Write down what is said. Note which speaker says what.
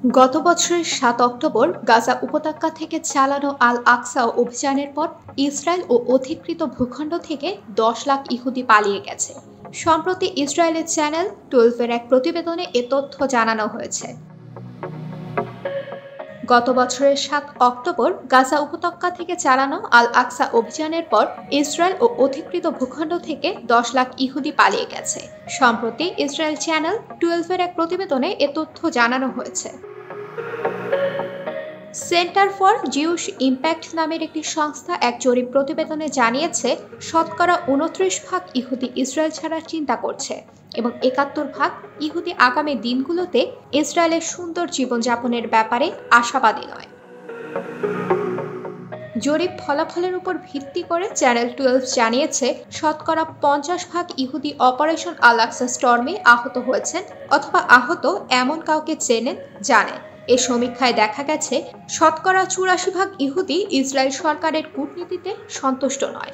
Speaker 1: গত বছরের ৭ অক্টোবর গাজা উপত্যকা থেকে চালানো আল আকসা অভিযানের পর ইসরায়েল ও অধিকৃত ভূখণ্ড থেকে ১০ লাখ ইহুদি পালিয়ে গেছে। সম্প্রতি ইসরায়েলের চ্যানেল 12-এর এক প্রতিবেদনে এ তথ্য জানানো হয়েছে। গত বছরের ৭ অক্টোবর গাজা উপত্যকা থেকে চালানো আল আকসা অভিযানের পর ইসরায়েল ও অধিকৃত ভূখণ্ড থেকে ১০ লাখ ইহুদি পালিয়ে গেছে। সম্প্রতি ইসরায়েল চ্যানেল 12-এর এক প্রতিবেদনে এ তথ্য জানানো হয়েছে। সেন্টার ফর জিউস ইম্প্যাক্ট নামের একটি সংস্থা এক জরিপ প্রতিবেদনে জানিয়েছে, শতকরা ২৯% ইহুদি ইসরায়েল ছাড়ার চিন্তা করছে এবং ৭১% ইহুদি আগামী দিনগুলোতে ইসরায়েলের সুন্দর জীবনযাপনের ব্যাপারে আশাবাদী নয়। জরিপ ফলাফলের উপর ভিত্তি করে চ্যানেল 12 জানিয়েছে, শতকরা ৫০% ইহুদি অপারেশন আল আকসা স্টর্মে আহত হয়েছেন অথবা আহত এমন কাউকে জানেন। এ সমীক্ষায় দেখা গেছে, শতকরা ৮৪% ইহুদি ইসরায়েল সরকারের কূটনীতিতে সন্তুষ্ট নয়।